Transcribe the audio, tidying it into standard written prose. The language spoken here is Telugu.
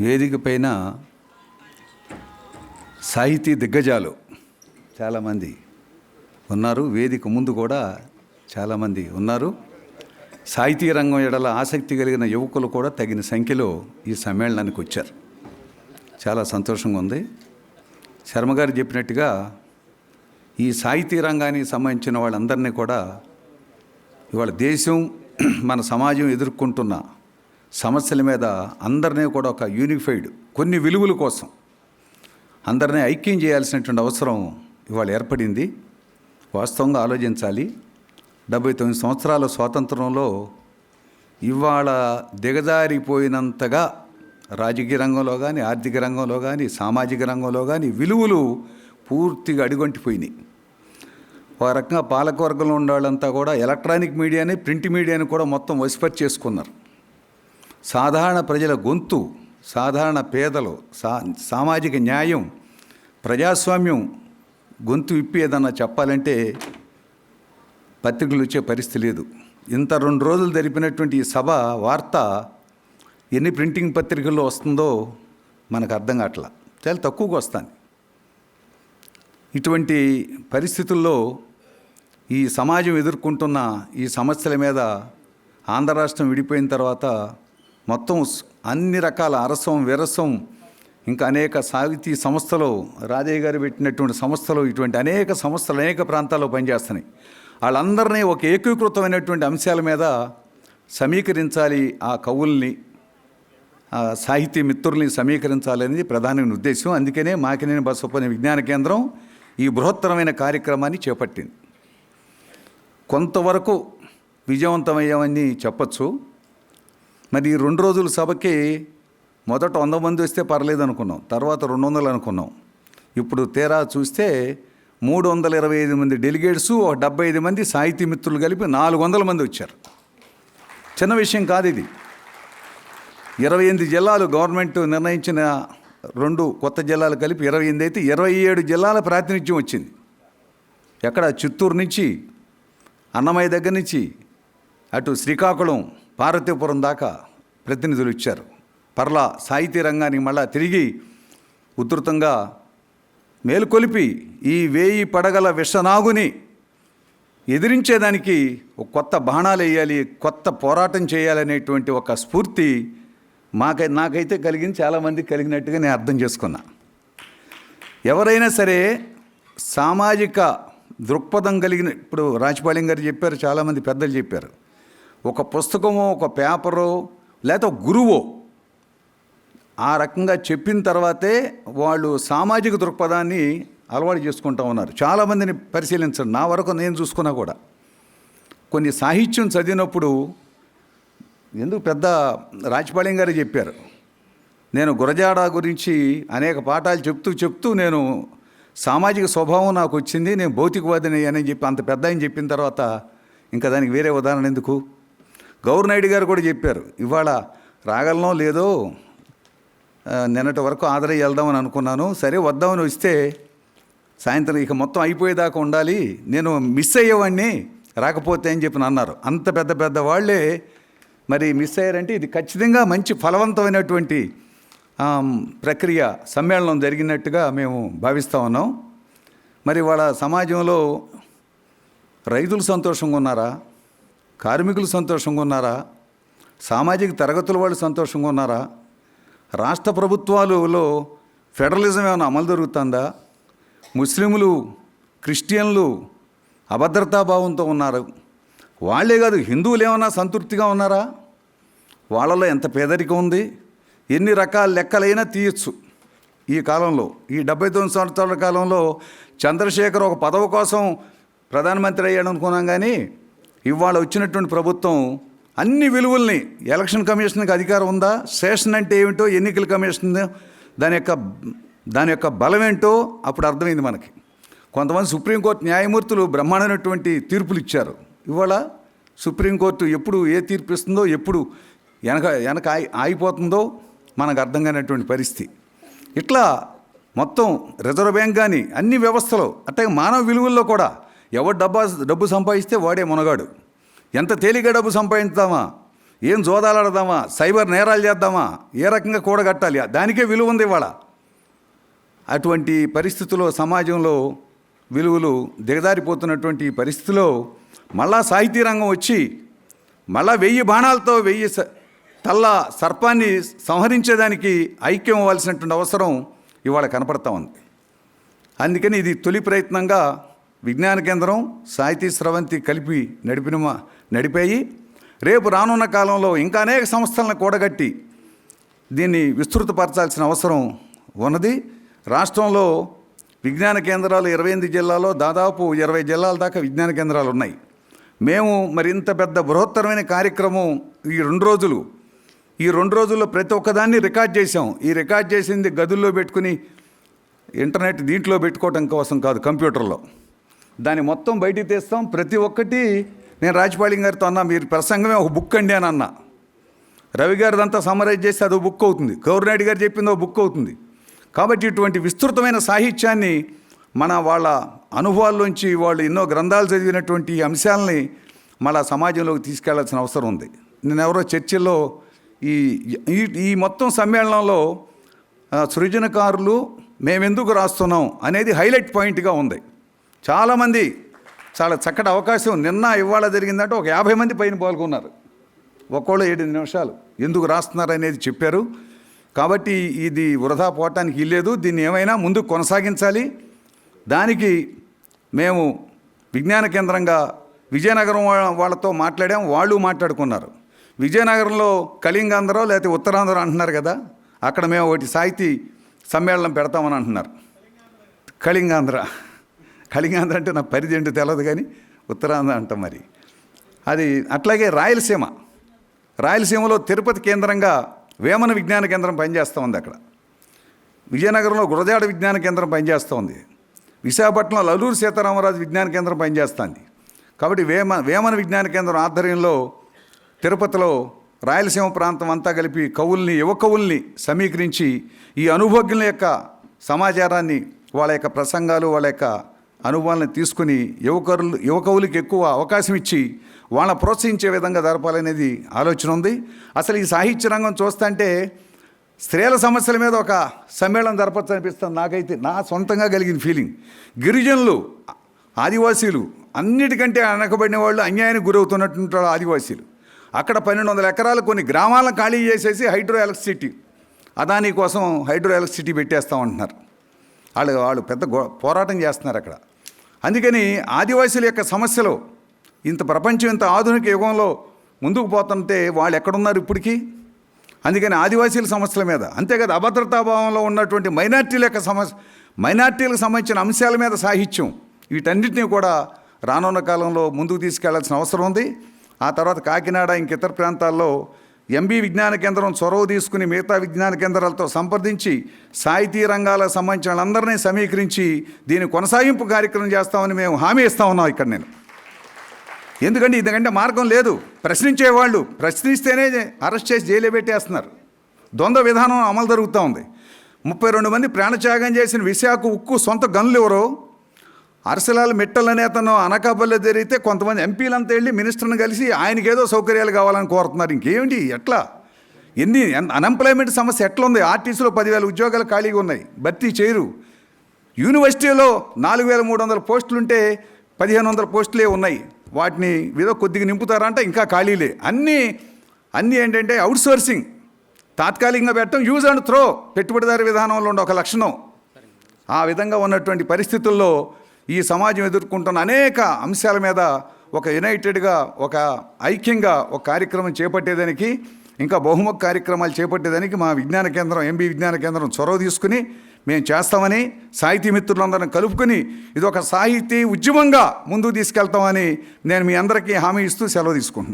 వేదిక పైన సాహితీ దిగ్గజాలు చాలామంది ఉన్నారు. వేదిక ముందు కూడా చాలామంది ఉన్నారు. సాహితీ రంగం ఎడల ఆసక్తి కలిగిన యువకులు కూడా తగిన సంఖ్యలో ఈ సమ్మేళనానికి వచ్చారు. చాలా సంతోషంగా ఉంది. శర్మగారు చెప్పినట్టుగా ఈ సాహితీ రంగానికి సంబంధించిన వాళ్ళందరినీ కూడా ఇవాళ దేశం మన సమాజం ఎదుర్కొంటున్న సమస్యల మీద అందరినీ కూడా ఒక యూనిఫైడ్ కొన్ని విలువల కోసం అందరినీ ఐక్యం చేయాల్సినటువంటి అవసరం ఇవాళ ఏర్పడింది. వాస్తవంగా ఆలోచించాలి. 79 సంవత్సరాల స్వాతంత్రంలో ఇవాళ దిగజారిపోయినంతగా రాజకీయ రంగంలో కానీ, ఆర్థిక రంగంలో కానీ, సామాజిక రంగంలో కానీ విలువలు పూర్తిగా అడుగంటిపోయినాయి. ఒక రకంగా పాలకవర్గంలో ఉన్న వాళ్ళంతా కూడా ఎలక్ట్రానిక్ మీడియాని, ప్రింట్ మీడియాని కూడా మొత్తం వశపరి చేసుకున్నారు. సాధారణ ప్రజల గొంతు, సాధారణ పేదలు, సామాజిక న్యాయం, ప్రజాస్వామ్యం గొంతు విప్పి ఏదన్నా చెప్పాలంటే పత్రికలు వచ్చే పరిస్థితి లేదు. ఇంత 2 రోజులు జరిపినటువంటి ఈ సభ వార్త ఎన్ని ప్రింటింగ్ పత్రికల్లో వస్తుందో మనకు అర్థం కావట్లా. చాలా తక్కువగా వస్తుంది. ఇటువంటి పరిస్థితుల్లో ఈ సమాజం ఎదుర్కొంటున్న ఈ సమస్యల మీద ఆంధ్ర రాష్ట్రం విడిపోయిన తర్వాత మొత్తం అన్ని రకాల అరసం విరసం ఇంకా అనేక సాహితీ సంస్థలు, రాజయ్య గారు పెట్టినటువంటి సంస్థలు, ఇటువంటి అనేక సంస్థలు అనేక ప్రాంతాల్లో పనిచేస్తున్నాయి. వాళ్ళందరినీ ఒక ఏకీకృతమైనటువంటి అంశాల మీద సమీకరించాలి. ఆ కవుల్ని, సాహితీ మిత్రుల్ని సమీకరించాలనేది ప్రధానమైన ఉద్దేశం. అందుకనే మాకినేని బసవప్పని విజ్ఞాన కేంద్రం ఈ బృహత్తరమైన కార్యక్రమాన్ని చేపట్టింది. కొంతవరకు విజయవంతమయ్యామని చెప్పచ్చు. మరి ఈ 2 రోజుల సభకి మొదట 100 మంది వస్తే పర్లేదు అనుకున్నాం, తర్వాత 200 అనుకున్నాం. ఇప్పుడు తీరా చూస్తే 325 మంది డెలిగేట్స్, 75 మంది సాహితీ మిత్రులు కలిపి 400 మంది వచ్చారు. చిన్న విషయం కాదు ఇది. 28 జిల్లాలు గవర్నమెంట్ నిర్ణయించిన 2 కొత్త జిల్లాలు కలిపి 28 అయితే 27 జిల్లాల ప్రాతినిధ్యం వచ్చింది. ఎక్కడ చిత్తూరు నుంచి, అన్నమయ్య దగ్గర నుంచి అటు శ్రీకాకుళం, పార్వతీపురం దాకా ప్రతినిధులు ఇచ్చారు. పర్లా సాహితీ రంగానికి మళ్ళా తిరిగి ఉధృతంగా మేలుకొలిపి ఈ 1000 పడగల విషనాగుని ఎదిరించేదానికి ఒక కొత్త బాణాలు వేయాలి, కొత్త పోరాటం చేయాలనేటువంటి ఒక స్ఫూర్తి నాకైతే కలిగింది. చాలామందికి కలిగినట్టుగా నేను అర్థం చేసుకున్నా. ఎవరైనా సరే సామాజిక దృక్పథం కలిగిన, ఇప్పుడు రాజపాళెం గారు చెప్పారు, చాలామంది పెద్దలు చెప్పారు, ఒక పుస్తకమో ఒక పేపరో లేకపోతే ఒక గురువో ఆ రకంగా చెప్పిన తర్వాతే వాళ్ళు సామాజిక దృక్పథాన్ని అలవాటు చేసుకుంటూ ఉన్నారు. చాలామందిని పరిశీలించండి. నా వరకు నేను చూసుకున్నా కూడా కొన్ని సాహిత్యం చదివినప్పుడు, ఎందుకు పెద్ద రాజపాళెం గారు చెప్పారు, నేను గురజాడ గురించి అనేక పాఠాలు చెప్తూ నేను సామాజిక స్వభావం నాకు వచ్చింది, నేను భౌతికవాదిని అని చెప్పి అంత పెద్ద ఆయన చెప్పిన తర్వాత ఇంకా దానికి వేరే ఉదాహరణ ఎందుకు? గౌరనాయుడు గారు కూడా చెప్పారు, ఇవాళ రాగలనో లేదో నిన్నటి వరకు ఆదరై వెళ్దామని అనుకున్నాను, సరే వద్దామని వస్తే సాయంత్రం ఇక మొత్తం అయిపోయేదాకా ఉండాలి, నేను మిస్ అయ్యేవాడిని రాకపోతే అని చెప్పి అన్నారు. అంత పెద్ద వాళ్ళే మరి మిస్ అయ్యారంటే ఇది ఖచ్చితంగా మంచి ఫలవంతమైనటువంటి ప్రక్రియ, సమ్మేళనం జరిగినట్టుగా మేము భావిస్తూ ఉన్నాం. మరి వాళ్ళ సమాజంలో రైతులు సంతోషంగా ఉన్నారా? కార్మికులు సంతోషంగా ఉన్నారా? సామాజిక తరగతుల వాళ్ళు సంతోషంగా ఉన్నారా? రాష్ట్ర ప్రభుత్వాలలో ఫెడరలిజం ఏమైనా అమలు జరుగుతుందా? ముస్లింలు, క్రిస్టియన్లు అభద్రతాభావంతో ఉన్నారు. వాళ్ళే కాదు, హిందువులు ఏమైనా సంతృప్తిగా ఉన్నారా? వాళ్ళలో ఎంత పేదరికం ఉంది? ఎన్ని రకాల లెక్కలైనా తీయచ్చు. ఈ కాలంలో, ఈ 79 సంవత్సరాల కాలంలో చంద్రశేఖర్ ఒక పదవి కోసం ప్రధానమంత్రి అయ్యాడు అనుకున్నాం. కానీ ఇవాళ వచ్చినటువంటి ప్రభుత్వం అన్ని విలువల్ని, ఎలక్షన్ కమిషన్కి అధికారం ఉందా, సెషన్ అంటే ఏమిటో, ఎన్నికల కమిషన్ దాని యొక్క బలం ఏంటో అప్పుడు అర్థమైంది మనకి. కొంతమంది సుప్రీంకోర్టు న్యాయమూర్తులు బ్రహ్మాండమైనటువంటి తీర్పులు ఇచ్చారు. ఇవాళ సుప్రీంకోర్టు ఎప్పుడు ఏ తీర్పు ఇస్తుందో, ఎప్పుడు వెనక ఆగిపోతుందో మనకు అర్థం కానటువంటి పరిస్థితి. ఇట్లా మొత్తం రిజర్వ్ బ్యాంక్ కానీ అన్ని వ్యవస్థలు, అట్లా మానవ విలువల్లో కూడా ఎవరు డబ్బు సంపాదిస్తే వాడే మునగాడు. ఎంత తేలిక డబ్బు సంపాదించుతామా, ఏం జోదాలాడదామా, సైబర్ నేరాలు చేద్దామా, ఏ రకంగా కూడగట్టాలి, దానికే విలువ ఉంది ఇవాళ. అటువంటి పరిస్థితుల్లో సమాజంలో విలువలు దిగజారిపోతున్నటువంటి పరిస్థితిలో మళ్ళా సాహితీ రంగం వచ్చి మళ్ళా 1000 బాణాలతో 1000 తల్ల సర్పాన్ని సంహరించేదానికి ఐక్యం అవ్వాల్సినటువంటి అవసరం ఇవాళ కనపడతా ఉంది. అందుకని ఇది తొలి ప్రయత్నంగా విజ్ఞాన కేంద్రం, సాహితీ స్రవంతి కలిపి నడిపాయి. రేపు రానున్న కాలంలో ఇంకా అనేక సంస్థలను కూడగట్టి దీన్ని విస్తృతపరచాల్సిన అవసరం ఉన్నది. రాష్ట్రంలో విజ్ఞాన కేంద్రాలు 28 జిల్లాల్లో దాదాపు 20 జిల్లాల దాకా విజ్ఞాన కేంద్రాలు ఉన్నాయి. మేము మరి ఇంత పెద్ద బృహత్తరమైన కార్యక్రమం ఈ 2 రోజుల్లో ప్రతి ఒక్కదాన్ని రికార్డ్ చేసాం. ఈ రికార్డ్ చేసింది గదుల్లో పెట్టుకుని ఇంటర్నెట్ దీంట్లో పెట్టుకోవటం కోసం కాదు, కంప్యూటర్లో. దాన్ని మొత్తం బయటికి తీస్తాం. ప్రతి ఒక్కటి నేను రాజపాళి గారితో అన్నా, మీరు ప్రసంగమే ఒక బుక్ అండి అని అన్నా. రవి గారిదంతా సమరైజ్ చేస్తే అదో బుక్ అవుతుంది, గౌరనాయుడు గారు చెప్పింది ఒక బుక్ అవుతుంది. కాబట్టి ఇటువంటి విస్తృతమైన సాహిత్యాన్ని వాళ్ళ అనుభవాల్లోంచి వాళ్ళు ఎన్నో గ్రంథాలు చదివినటువంటి అంశాలని మళ్ళా సమాజంలోకి తీసుకెళ్లాల్సిన అవసరం ఉంది. నేను ఎవరో చర్చల్లో ఈ మొత్తం సమ్మేళనంలో సృజనకారులు మేమెందుకు రాస్తున్నాం అనేది హైలైట్ పాయింట్గా ఉంది. చాలామంది చాలా చక్కటి అవకాశం ఇవాళ జరిగిందంటే ఒక 50 మంది పైన పాల్గొన్నారు. ఒక్కోళ్ళు 7 నిమిషాలు ఎందుకు రాస్తున్నారు అనేది చెప్పారు. కాబట్టి ఇది వృధా పోవటానికి ఇల్లేదు. దీన్ని ఏమైనా ముందుకు కొనసాగించాలి. దానికి మేము విజ్ఞాన కేంద్రంగా విజయనగరం వాళ్ళతో మాట్లాడాం, వాళ్ళు మాట్లాడుకున్నారు. విజయనగరంలో కళింగాంధ్ర లేకపోతే ఉత్తరాంధ్ర అంటున్నారు కదా, అక్కడ మేము ఒకటి సాహితీ సమ్మేళనం పెడతామని అంటున్నారు. కళింగాంధ్ర అంటే నా పరిధి ఏంటో తెలియదు, కానీ ఉత్తరాంధ్ర అంటాం. మరి అది అట్లాగే రాయలసీమలో తిరుపతి కేంద్రంగా వేమన విజ్ఞాన కేంద్రం పనిచేస్తూ ఉంది. అక్కడ విజయనగరంలో గురజాడ విజ్ఞాన కేంద్రం పనిచేస్తూ ఉంది. విశాఖపట్నంలో అల్లూరు సీతారామరాజు విజ్ఞాన కేంద్రం పనిచేస్తుంది. కాబట్టి వేమన విజ్ఞాన కేంద్రం ఆధ్వర్యంలో తిరుపతిలో రాయలసీమ ప్రాంతం అంతా కలిపి యువ కవుల్ని సమీకరించి ఈ అనుభవజ్ఞుల యొక్క సమాచారాన్ని, వాళ్ళ యొక్క ప్రసంగాలు, వాళ్ళ యొక్క అనుభవాలను తీసుకుని యువ కవులకి ఎక్కువ అవకాశం ఇచ్చి వాళ్ళని ప్రోత్సహించే విధంగా జరపాలనేది ఆలోచన ఉంది. అసలు ఈ సాహిత్య రంగం చూస్తుంటే స్త్రీల సమస్యల మీద ఒక సమ్మేళనం జరపచ్చు అనిపిస్తుంది నాకైతే, నా సొంతంగా కలిగిన ఫీలింగ్. గిరిజనులు, ఆదివాసీలు, అన్నిటికంటే వెనకబడిన వాళ్ళు, అన్యాయానికి గురవుతున్నటువంటి ఆదివాసీలు, అక్కడ 1200 ఎకరాలు కొన్ని గ్రామాలను ఖాళీ చేసేసి హైడ్రో ఎలక్ట్రిసిటీ, అదానీ కోసం హైడ్రో ఎలక్ట్రిసిటీ పెట్టేస్తామంటున్నారు. వాళ్ళు పెద్ద పోరాటం చేస్తున్నారు అక్కడ. అందుకని ఆదివాసీల యొక్క సమస్యలు ప్రపంచం ఇంత ఆధునిక యుగంలో ముందుకు పోతుంటే వాళ్ళు ఎక్కడున్నారు ఇప్పటికీ? అందుకని ఆదివాసీల సమస్యల మీద, అంతేకాదు అభద్రతాభావంలో ఉన్నటువంటి మైనార్టీలకు సంబంధించిన అంశాల మీద సాహిత్యం, వీటన్నిటినీ కూడా రానున్న కాలంలో ముందుకు తీసుకెళ్లాల్సిన అవసరం ఉంది. ఆ తర్వాత కాకినాడ, ఇతర ప్రాంతాల్లో ఎంబీ విజ్ఞాన కేంద్రం చొరవ తీసుకుని మిగతా విజ్ఞాన కేంద్రాలతో సంప్రదించి సాహితీ రంగాలకు సంబంధించిన వాళ్ళందరినీ సమీకరించి దీని కొనసాగింపు కార్యక్రమం చేస్తామని మేము హామీ ఇస్తా ఉన్నాం ఇక్కడ. నేను ఎందుకంటే ఇదికంటే మార్గం లేదు. ప్రశ్నించేవాళ్ళు ప్రశ్నిస్తేనే అరెస్ట్ చేసి జైలు పెట్టేస్తున్నారు. ద్వంద్వ విధానం అమలు జరుగుతూ ఉంది. 32 మంది ప్రాణత్యాగం చేసిన విశాఖ ఉక్కు సొంత గనులు ఎవరో, అరసలాల మిట్టల్ అనే అతను అనకాపల్లి జరిగితే కొంతమంది ఎంపీలంతా వెళ్ళి మినిస్టర్ని కలిసి ఆయనకి ఏదో సౌకర్యాలు కావాలని కోరుతున్నారు. ఇంకేమిటి, ఎట్లా, అన్ఎంప్లాయ్మెంట్ సమస్య ఎట్లుంది? ఆర్టీసీలో 10,000 ఉద్యోగాలు ఖాళీగా ఉన్నాయి, భర్తీ చేయరు. యూనివర్సిటీలో 4,300 పోస్టులుంటే 1,500 పోస్టులే ఉన్నాయి, వాటిని ఏదో కొద్దిగా నింపుతారంటే ఇంకా ఖాళీలే. అన్నీ ఏంటంటే అవుట్సోర్సింగ్, తాత్కాలికంగా పెట్టడం, యూజ్ అండ్ త్రో, పెట్టుబడిదారి విధానంలో ఉండే ఒక లక్షణం. ఆ విధంగా ఉన్నటువంటి పరిస్థితుల్లో ఈ సమాజం ఎదుర్కొంటున్న అనేక అంశాల మీద ఒక యునైటెడ్గా, ఒక ఐక్యంగా ఒక కార్యక్రమం చేపట్టేదానికి, ఇంకా బహుముఖ కార్యక్రమాలు చేపట్టేదానికి మా విజ్ఞాన కేంద్రం, ఎంబీ విజ్ఞాన కేంద్రం చొరవ తీసుకుని మేము చేస్తామని, సాహితీ మిత్రులందరం కలుపుకొని ఇది ఒక సాహితీ ఉద్యమంగా ముందుకు తీసుకెళ్తామని నేను మీ అందరికీ హామీ ఇస్తూ సెలవు తీసుకుంటున్నాను.